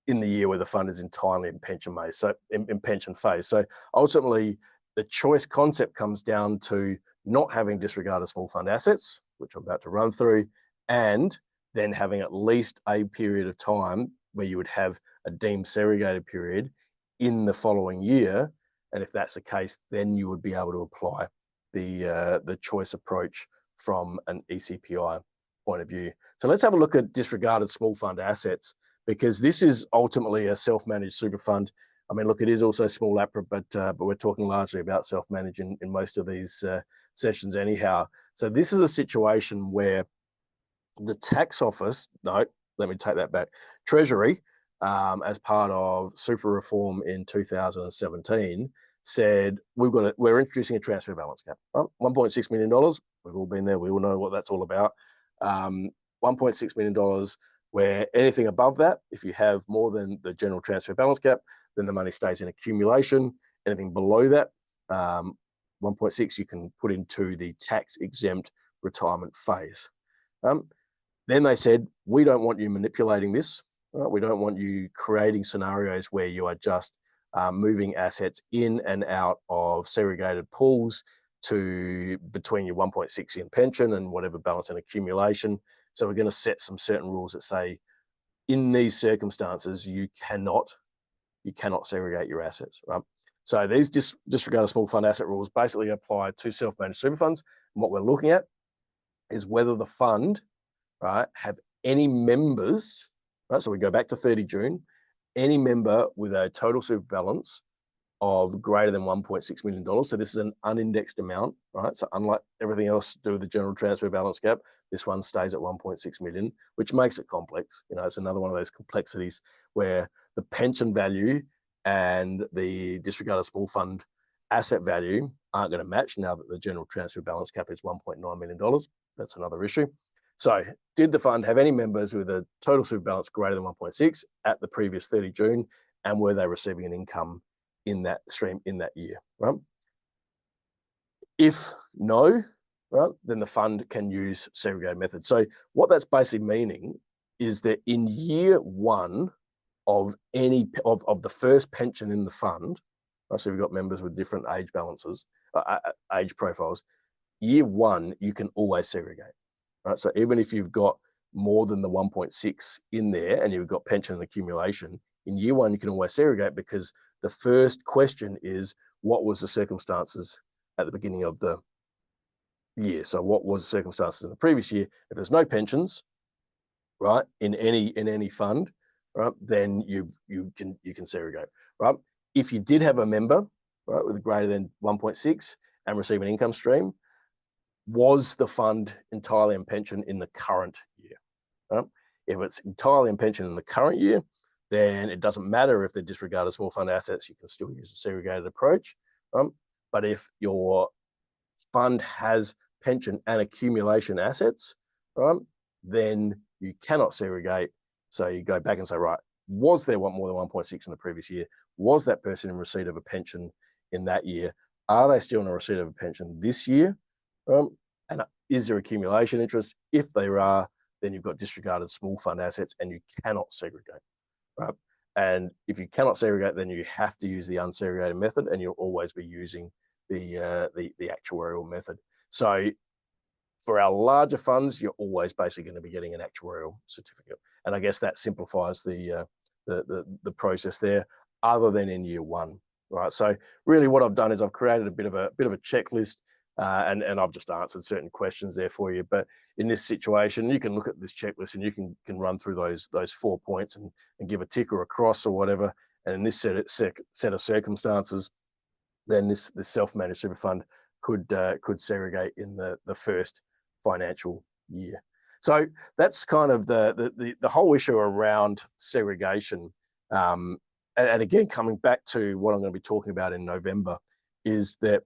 in the year where the fund is entirely in pension phase. So in pension phase. So ultimately, the choice concept comes down to not having disregarded small fund assets, which I'm about to run through, and then having at least a period of time where you would have a deemed segregated period in the following year. And if that's the case, then you would be able to apply the choice approach from an ECPI point of view. So let's have a look at disregarded small fund assets, because this is ultimately a self-managed super fund. I mean, look, it is also small APRA, but we're talking largely about self-managed in most of these sessions anyhow. So this is a situation where the tax office, no, let me take that back, Treasury, as part of super reform in 2017, said we're introducing a transfer balance cap. $1.6 million. We've all been there. We all know what that's all about. $1.6 million, where anything above that, if you have more than the general transfer balance cap, then the money stays in accumulation. Anything below that, 1.6, you can put into the tax exempt retirement phase. Then they said, we don't want you manipulating this. We don't want you creating scenarios where you are just moving assets in and out of segregated pools to between your 1.6 in pension and whatever balance in accumulation. So we're going to set some certain rules that say, in these circumstances, you cannot segregate your assets, right? So these disregarded small fund asset rules basically apply to self-managed super funds. And what we're looking at is whether the fund, right, have any members, right? So we go back to 30 June, any member with a total super balance of greater than $1.6 million. So this is an unindexed amount, right? So unlike everything else to do with the general transfer balance cap, this one stays at 1.6 million, which makes it complex. It's another one of those complexities where the pension value and the disregarded small fund asset value aren't going to match now that the general transfer balance cap is $1.9 million. That's another issue. So did the fund have any members with a total super balance greater than 1.6 at the previous 30 June, and were they receiving an income in that stream in that year, right? If no, right, then the fund can use segregated method. So what that's basically meaning is that in year one of the first pension in the fund, right, so we've got members with different age balances, age profiles, year one, you can always segregate, right? So even if you've got more than the 1.6 in there and you've got pension and accumulation, in year one, you can always segregate, because the first question is, what was the circumstances at the beginning of the year? So what was the circumstances in the previous year? If there's no pensions, right, in any fund, right, then you can segregate, right? If you did have a member, right, with greater than 1.6 and receive an income stream, was the fund entirely in pension in the current year? Right? If it's entirely in pension in the current year, then it doesn't matter if they're disregarded small fund assets, you can still use a segregated approach. But if your fund has pension and accumulation assets, right, then you cannot segregate. So you go back and say, right, was there more than 1.6 in the previous year? Was that person in receipt of a pension in that year? Are they still in a receipt of a pension this year? And is there accumulation interest? If there are, then you've got disregarded small fund assets and you cannot segregate, right? And if you cannot segregate, then you have to use the unsegregated method, and you'll always be using the actuarial method. So for our larger funds, you're always basically going to be getting an actuarial certificate, and I guess that simplifies the process there, other than in year one, right? So really, what I've done is I've created a bit of a checklist, and I've just answered certain questions there for you. But in this situation, you can look at this checklist and you can run through those 4 points and give a tick or a cross or whatever. And in this set of circumstances, then this self-managed super fund could segregate in the first financial year. So that's kind of the whole issue around segregation. And again, coming back to what I'm going to be talking about in November, is that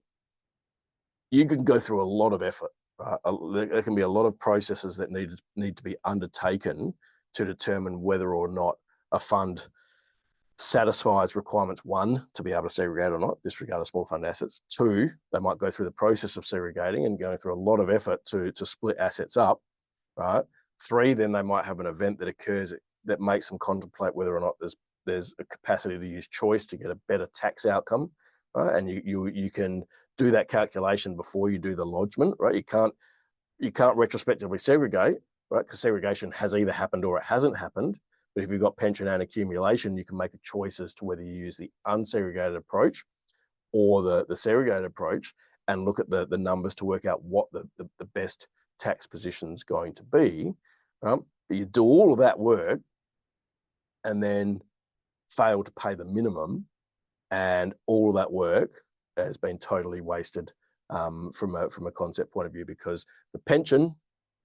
you can go through a lot of effort. There can be a lot of processes that need to be undertaken to determine whether or not a fund satisfies requirements: 1, to be able to segregate or not, disregard of small fund assets; 2, they might go through the process of segregating and going through a lot of effort to split assets up, right? 3, then they might have an event that occurs that makes them contemplate whether or not there's a capacity to use choice to get a better tax outcome, right? And you can do that calculation before you do the lodgement, right? You can't retrospectively segregate, right? Because segregation has either happened or it hasn't happened. But if you've got pension and accumulation, you can make a choice as to whether you use the unsegregated approach or the segregated approach, and look at the numbers to work out what the best tax position is going to be. But you do all of that work and then fail to pay the minimum, and all of that work has been totally wasted from a concept point of view, because the pension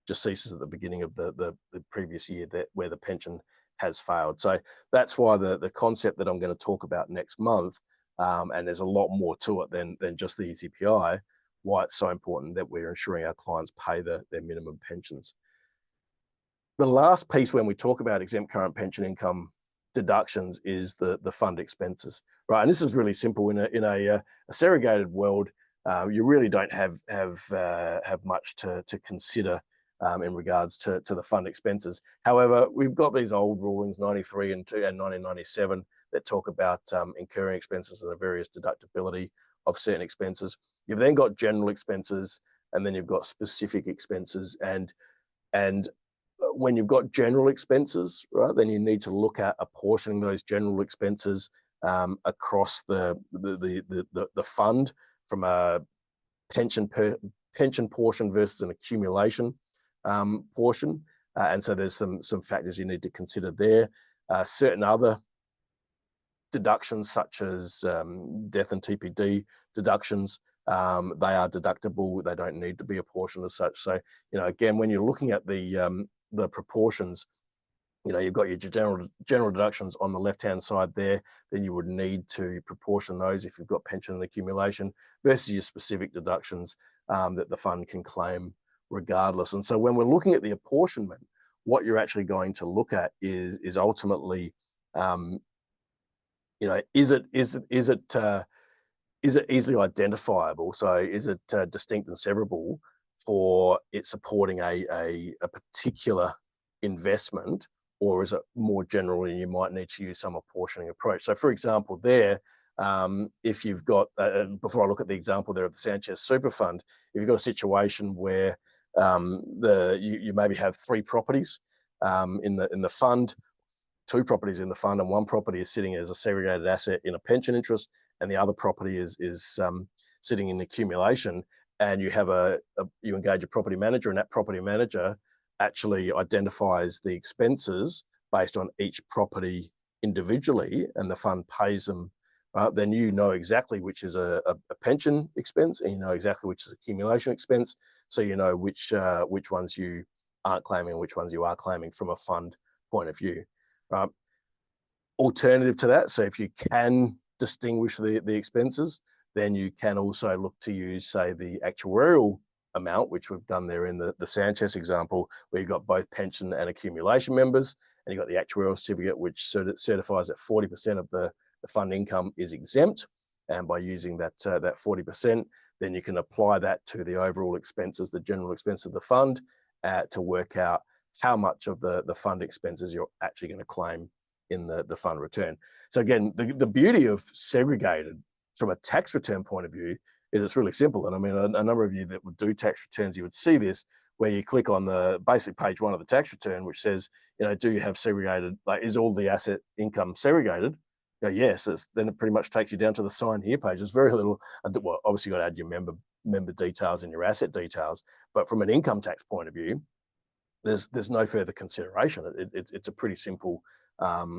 just ceases at the beginning of the previous year where the pension has failed. So that's why the concept that I'm going to talk about next month, and there's a lot more to it than just the ECPI, why it's so important that we're ensuring our clients pay their minimum pensions. The last piece when we talk about exempt current pension income deductions is the fund expenses, right? And this is really simple. In a segregated world, you really don't have much to consider in regards to the fund expenses. However, we've got these old rulings, 93 and 1997, that talk about incurring expenses and the various deductibility of certain expenses. You've then got general expenses, and then you've got specific expenses. And when you've got general expenses, right, then you need to look at apportioning those general expenses across the fund, from a pension portion versus an accumulation portion. And so there's some factors you need to consider there. Certain other deductions, such as death and TPD deductions, they are deductible. They don't need to be apportioned as such. So, again, when you're looking at the proportions, you've got your general deductions on the left-hand side there, then you would need to proportion those if you've got pension and accumulation versus your specific deductions that the fund can claim regardless. And so when we're looking at the apportionment, what you're actually going to look at is ultimately, is it easily identifiable? So is it distinct and severable for it supporting a particular investment, or is it more general and you might need to use some apportioning approach? So, for example, there, if you've got, before I look at the example there of the Sanchez Super Fund, if you've got a situation where you maybe have 3 properties in the fund, 2 properties in the fund, and 1 property is sitting as a segregated asset in a pension interest, and the other property is sitting in accumulation, and you engage a property manager, and that property manager actually identifies the expenses based on each property individually, and the fund pays them, then you know exactly which is a pension expense, and you know exactly which is accumulation expense, so you know which ones you aren't claiming and which ones you are claiming from a fund point of view. Alternative to that, so if you can distinguish the expenses, then you can also look to use, say, the actuarial amount, which we've done there in the Sanchez example, where you've got both pension and accumulation members, and you've got the actuarial certificate, which certifies that 40% of the fund income is exempt. And by using that 40%, then you can apply that to the overall expenses, the general expense of the fund, to work out how much of the fund expenses you're actually going to claim in the fund return. So again, the beauty of segregated from a tax return point of view is it's really simple. And I mean, a number of you that would do tax returns, you would see this, where you click on the basic page 1 of the tax return, which says, do you have segregated, like, is all the asset income segregated? Yes, then it pretty much takes you down to the sign here page. There's very little, well, obviously you've got to add your member details and your asset details, but from an income tax point of view, there's no further consideration. It's a pretty simple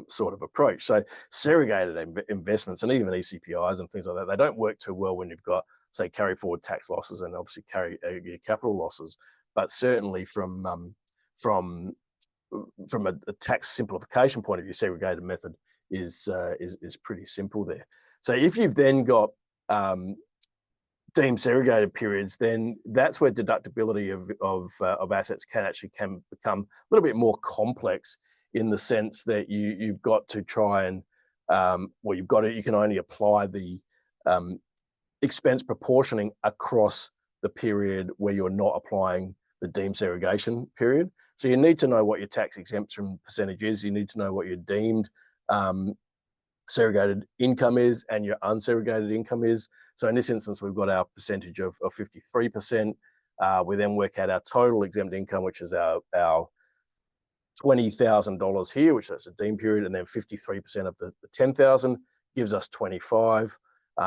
sort of approach. So segregated investments and even ECPIs and things like that, they don't work too well when you've got, say, carry forward tax losses and obviously your capital losses. But certainly from a tax simplification point of view, segregated method is pretty simple there. So if you've then got deemed segregated periods, then that's where deductibility of assets can become a little bit more complex, in the sense that you've got to try and you can only apply the expense proportioning across the period where you're not applying the deemed segregation period. So you need to know what your tax exemption percentage is. You need to know what your deemed segregated income is and your unsegregated income is. So in this instance, we've got our percentage of 53%. We then work out our total exempt income, which is our $20,000 here, which is a deemed period, and then 53% of the 10,000 gives us 25,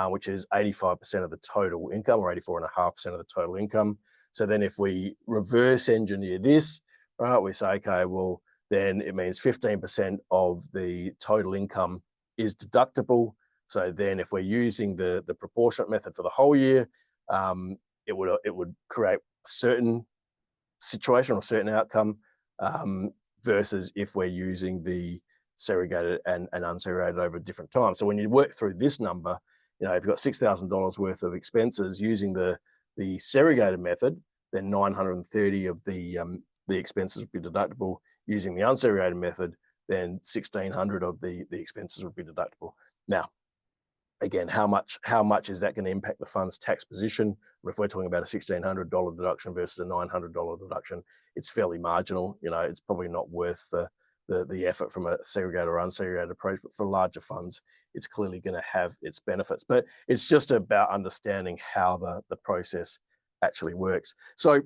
which is 85% of the total income, or 84.5% of the total income. So then if we reverse engineer this, right, we say, okay, well, then it means 15% of the total income is deductible. So then if we're using the proportionate method for the whole year, it would create a certain situation or a certain outcome, versus if we're using the segregated and unsegregated over different times. So when you work through this number, if you've got $6,000 worth of expenses using the segregated method, then 930 of the expenses would be deductible. Using the unsegregated method, then 1,600 of the expenses would be deductible. Now, again, how much is that going to impact the fund's tax position? If we're talking about a $1,600 deduction versus a $900 deduction, it's fairly marginal. It's probably not worth the effort from a segregated or unsegregated approach. But for larger funds, it's clearly going to have its benefits. But it's just about understanding how the process actually works. So,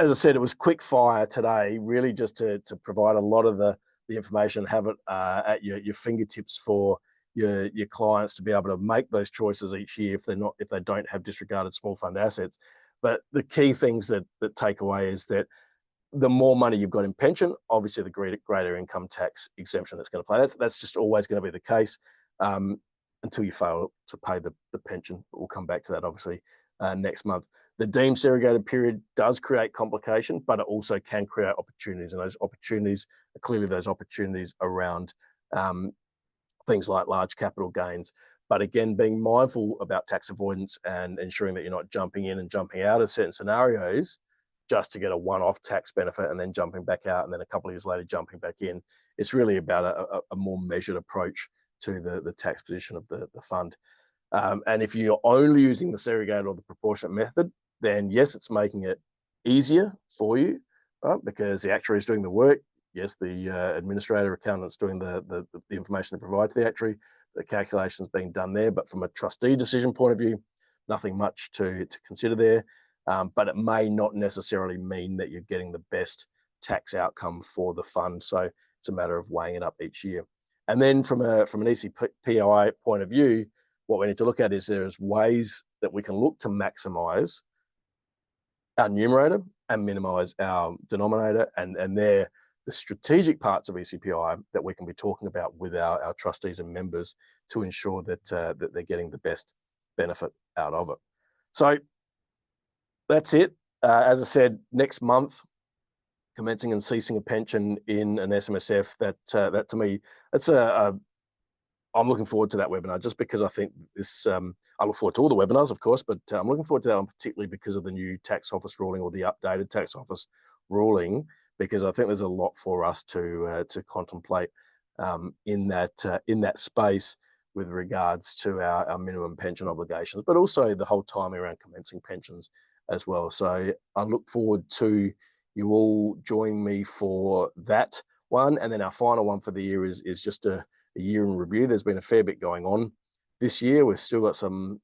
as I said, it was quick fire today, really just to provide a lot of the information, have it at your fingertips for your clients to be able to make those choices each year if they don't have disregarded small fund assets. But the key things that take away is that the more money you've got in pension, obviously the greater income tax exemption that's going to play. That's just always going to be the case until you fail to pay the pension. We'll come back to that obviously next month. The deemed segregated period does create complication, but it also can create opportunities, and those opportunities are clearly those opportunities around things like large capital gains. But again, being mindful about tax avoidance and ensuring that you're not jumping in and jumping out of certain scenarios just to get a one-off tax benefit and then jumping back out and then a couple of years later jumping back in. It's really about a more measured approach to the tax position of the fund. And if you're only using the segregated or the proportionate method, then yes, it's making it easier for you, right? Because the actuary is doing the work. Yes, the administrator accountant's doing the information to provide to the actuary. The calculation's being done there, but from a trustee decision point of view, nothing much to consider there. But it may not necessarily mean that you're getting the best tax outcome for the fund. So it's a matter of weighing it up each year. And then from an ECPI point of view, what we need to look at is there's ways that we can look to maximize our numerator and minimize our denominator. And they're the strategic parts of ECPI that we can be talking about with our trustees and members to ensure that they're getting the best benefit out of it. So that's it. As I said, next month, commencing and ceasing a pension in an SMSF, that to me, that's a I'm looking forward to that webinar just because I think this, I look forward to all the webinars, of course, but I'm looking forward to that one particularly because of the new tax office ruling, or the updated tax office ruling, because I think there's a lot for us to contemplate in that space with regards to our minimum pension obligations, but also the whole timing around commencing pensions as well. So I look forward to you all joining me for that one. And then our final one for the year is just a year in review. There's been a fair bit going on this year. We've still got some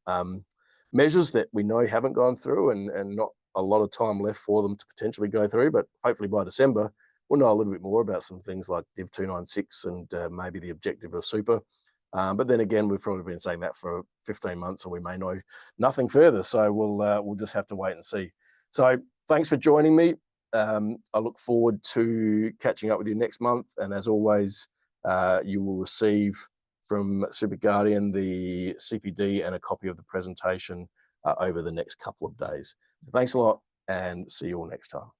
measures that we know haven't gone through, and not a lot of time left for them to potentially go through, but hopefully by December, we'll know a little bit more about some things like Div 296 and maybe the objective of super. But then again, we've probably been saying that for 15 months and we may know nothing further. So we'll just have to wait and see. So thanks for joining me. I look forward to catching up with you next month. And as always, you will receive from SuperGuardian the CPD and a copy of the presentation over the next couple of days. So thanks a lot, and see you all next time.